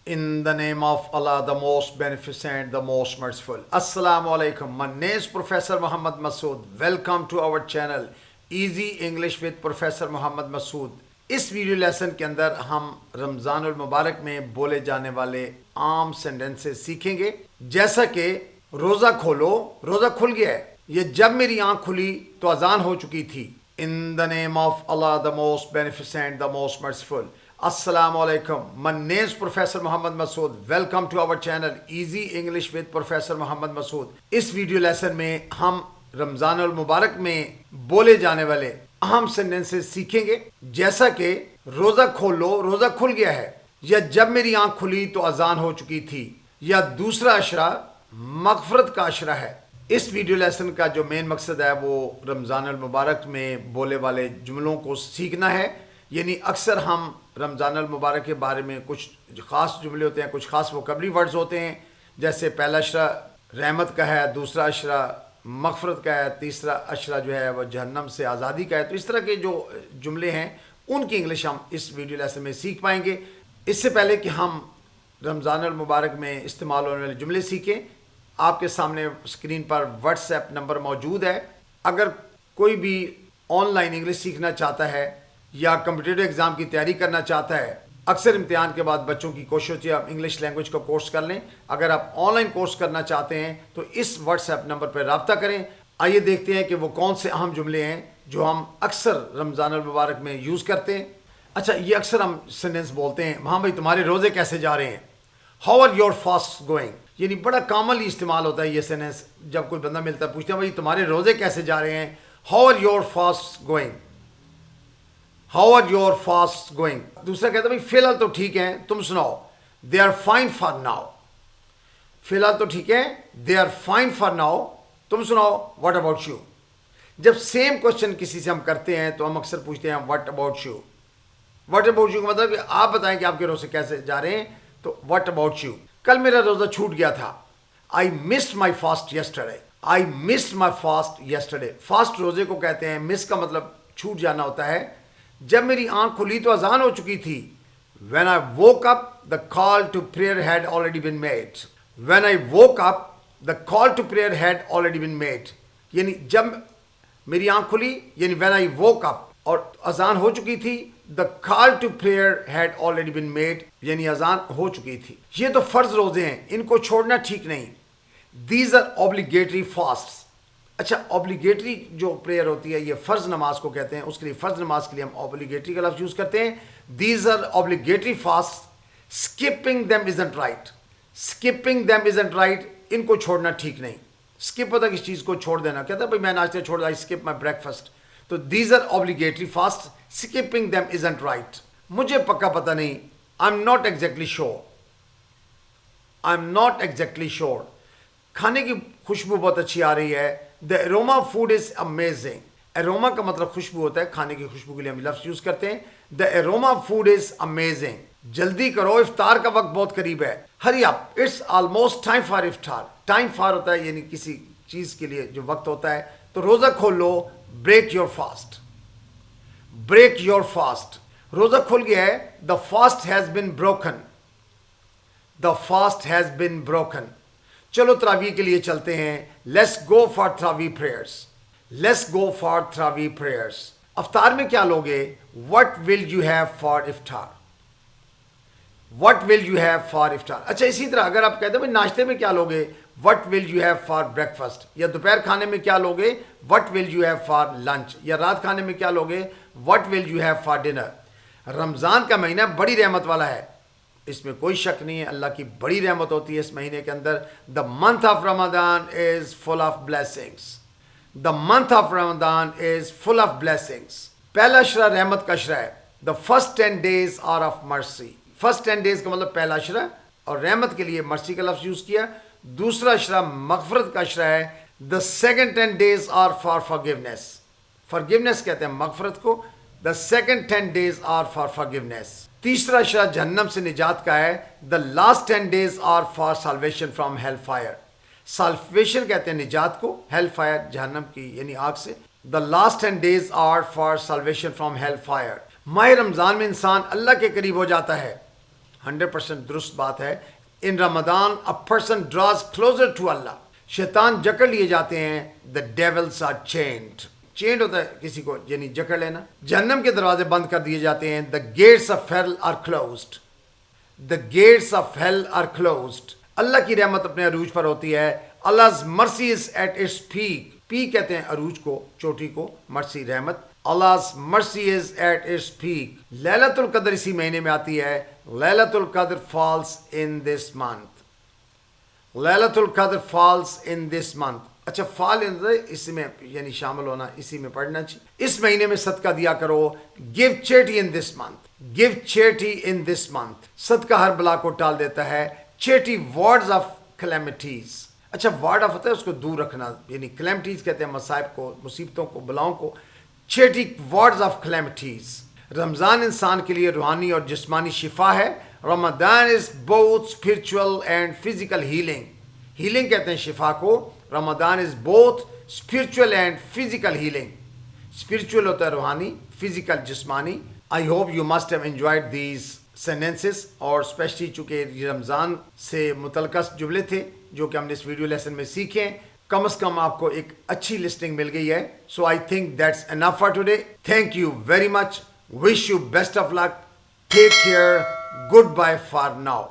In the name of Allah, the most beneficent, the most merciful. Assalamu alaikum. My name is Professor Muhammad Masood. Welcome to our channel Easy English with Professor Muhammad Masood. اس video lesson کے اندر ہم رمضان المبارک میں بولے جانے والے عام سینٹنسز سیکھیں گے، جیسا کہ روزہ کھولو، روزہ کھل گیا ہے، یہ جب میری آنکھ کھلی تو اذان ہو چکی تھی. In the name of Allah, the most beneficent, the most merciful. Assalamu alaikum. My name is Professor Muhammad Masood. Welcome to our channel Easy English with Professor Muhammad Masood. اس ویڈیو لیسن میں ہم رمضان المبارک میں بولے جانے والے اہم sentences سیکھیں گے، جیسا کہ روزہ کھولو، روزہ کھل گیا ہے، یا جب میری آنکھ کھلی تو اذان ہو چکی تھی، یا دوسرا اشرہ مغفرت کا اشرہ ہے. اس ویڈیو لیسن کا جو مین مقصد ہے وہ رمضان المبارک میں بولے والے جملوں کو سیکھنا ہے. یعنی اکثر ہم رمضان المبارک کے بارے میں کچھ خاص جملے ہوتے ہیں، کچھ خاص ووکیبلری ورڈز ہوتے ہیں، جیسے پہلا اشرہ رحمت کا ہے، دوسرا اشرہ مغفرت کا ہے، تیسرا اشرہ جو ہے وہ جہنم سے آزادی کا ہے. تو اس طرح کے جو جملے ہیں ان کی انگلش ہم اس ویڈیو لیسن میں سیکھ پائیں گے. اس سے پہلے کہ ہم رمضان المبارک میں استعمال ہونے والے جملے سیکھیں، آپ کے سامنے اسکرین پر واٹس ایپ نمبر موجود ہے. اگر کوئی بھی آن لائن انگلش سیکھنا چاہتا ہے یا کمپٹیٹیو ایگزام کی تیاری کرنا چاہتا ہے، اکثر امتحان کے بعد بچوں کی کوشش ہوتی ہے آپ انگلش لینگویج کا کورس کر لیں. اگر آپ آن لائن کورس کرنا چاہتے ہیں تو اس واٹس ایپ نمبر پر رابطہ کریں. آئیے دیکھتے ہیں کہ وہ کون سے اہم جملے ہیں جو ہم اکثر رمضان المبارک میں یوز کرتے ہیں. اچھا، یہ اکثر ہم سینٹنس بولتے ہیں، ہاں بھائی تمہارے روزے کیسے جا رہے ہیں. How are your fast going. یعنی بڑا کامنلی استعمال ہوتا ہے یہ سینٹنس. جب کوئی بندہ ملتا ہے پوچھتے ہیں بھائی تمہارے روزے کیسے جا رہے ہیں. How are your fast going. How are your fast going. دوسرا کہتا ہے بھائی فی الحال تو ٹھیک ہے، تم سناؤ. They are fine for now. فی الحال تو ٹھیک ہے، they are fine for now, تم سناؤ واٹ اباؤٹ یو. جب سیم کوشچن کسی سے ہم کرتے ہیں تو ہم اکثر پوچھتے ہیں what about you. What about you کا مطلب کہ آپ بتائیں کہ آپ کے روزے کیسے جا رہے ہیں. تو واٹ اباؤٹ یو. کل میرا روزہ چھوٹ گیا تھا. آئی مسڈ مائی فاسٹ یسٹرڈے. آئی مسڈ مائی فاسٹ یسٹرڈے. فاسٹ روزے کو کہتے ہیں. مس کا مطلب چھوٹ جانا ہوتا ہے. جب میری آنکھ کھلی تو اذان ہو چکی تھی. When I woke up, the call to prayer had already been made. When I woke up, the call to prayer had already been made. یعنی جب میری آنکھ کھلی، یعنی when I woke up اور اذان ہو چکی تھی. The call to prayer had already been made. یعنی اذان ہو چکی تھی. یہ تو فرض روزے ہیں، ان کو چھوڑنا ٹھیک نہیں. These are obligatory fasts. اچھا، اوبلیگیٹری جو پریئر ہوتی ہے یہ فرض نماز کو کہتے ہیں. اس کے لیے فرض نماز کے لیے ہم اوبلیگیٹری کا لفظ یوز کرتے ہیں. These are obligatory fast. Skipping them isn't right. Skipping them isn't right. ان کو چھوڑنا ٹھیک نہیں. اسکپ ہوتا ہے کسی چیز کو چھوڑ دینا. کہتا ہے بھائی میں ناشتہ چھوڑ دیا، اسکپ مائی بریک فاسٹ. تو these are obligatory fast. Skipping them isn't right. مجھے پکا پتہ نہیں. I am not exactly sure. I am not exactly sure. کھانے کی خوشبو بہت اچھی آ رہی ہے. The aroma food is amazing. Aroma کا مطلب خوشبو ہوتا ہے. کھانے کی خوشبو کے لیے ہم لفظ یوز کرتے ہیں. The aroma food is amazing. جلدی کرو، افطار کا وقت بہت قریب ہے. Hurry up. It's almost time for iftar. Time for ہوتا ہے یعنی کسی چیز کے لیے جو وقت ہوتا ہے. تو روزہ کھول لو. Break your fast. Break your fast. روزہ کھل گیا ہے. The fast has been broken. The fast has been broken. چلو تراویح کے لیے چلتے ہیں. Let's go for taraweeh prayers. Let's go for taraweeh prayers. افطار میں کیا لوگے؟ What will you have for iftar. What will you have for iftar. اچھا، اسی طرح اگر آپ کہتے ہیں ناشتے میں کیا لوگے؟ What will you have for breakfast. یا دوپہر کھانے میں کیا لوگے؟ What will you have for lunch. یا رات کھانے میں کیا لوگے؟ What will you have for dinner. رمضان کا مہینہ بڑی رحمت والا ہے، اس میں کوئی شک نہیں ہے. اللہ کی بڑی رحمت ہوتی ہے اس مہینے کے اندر. The month of Ramadan is full of blessings. The month of Ramadan is full of blessings. پہلا اشرہ رحمت کا اشرہ ہے. The first 10 days are of mercy. First 10 days کا مطلب پہلا اشرہ، اور رحمت کے لیے مرسی کا لفظ یوز کیا. دوسرا اشرہ مغفرت کا اشرہ ہے. The second 10 days are for forgiveness. forgiveness کہتے ہیں مغفرت کو. The second 10 days are for forgiveness. تیسرا اشرہ جہنم سے نجات کا ہے. The last 10 days are for salvation from hell fire. Salvation کہتے ہیں نجات کو، ہیل فائر جہنم کی یعنی آگ سے. The last 10 days are for salvation from hell fire. ماہ رمضان میں انسان اللہ کے قریب ہو جاتا ہے. 100% درست بات ہے. ان رمضان a person draws closer to Allah. شیطان جکڑ لیے جاتے ہیں. The devils are chained. چینڈ ہوتا ہے کسی کو یعنی جکڑ لینا. جہنم کے دروازے بند کر دیے جاتے ہیں. The gates of hell are closed. The gates of hell are closed. اللہ کی رحمت اپنے عروج پر ہوتی ہے. Allah's mercy is at its peak. پی کہتے ہیں عروج کو, چوٹی کو, مرسی رحمت. Allah's mercy is at its peak. لیلۃ القدر اسی مہینے میں آتی ہے. لیلۃ القدر falls in this month. لیلۃ القدر falls in this month. اچھا فال اسی میں یعنی شامل ہونا, اسی میں پڑھنا چاہیے. اس مہینے میں صدقہ دیا کرو. Give charity in this month. Give charity in this month. صدقہ ہر بلا کو ٹال دیتا ہے. Charity wards of calamities. اچھا وارڈ آف ہوتا ہے اس کو دور رکھنا, یعنی کلیمٹیز کہتے ہیں مصائب کو, مصیبتوں کو, بلاؤں کو. Charity wards of calamities. رمضان انسان کے لیے روحانی اور جسمانی شفا ہے. رمضان is both spiritual and physical healing. Healing کہتے ہیں شفا کو. رمضان is both spiritual and physical healing. Spiritual ہوتا ہے روحانی, physical جسمانی. I hope you must have enjoyed these sentences, اور اسپیشلی چونکہ یہ رمضان سے متعلقہ جملے تھے جو کہ ہم نے اس ویڈیو لیسن میں سیکھے. کم از کم آپ کو ایک اچھی لسٹنگ مل گئی ہے. So I think that's enough for today. Thank you very much. Wish you best of luck. Take care. Goodbye for now.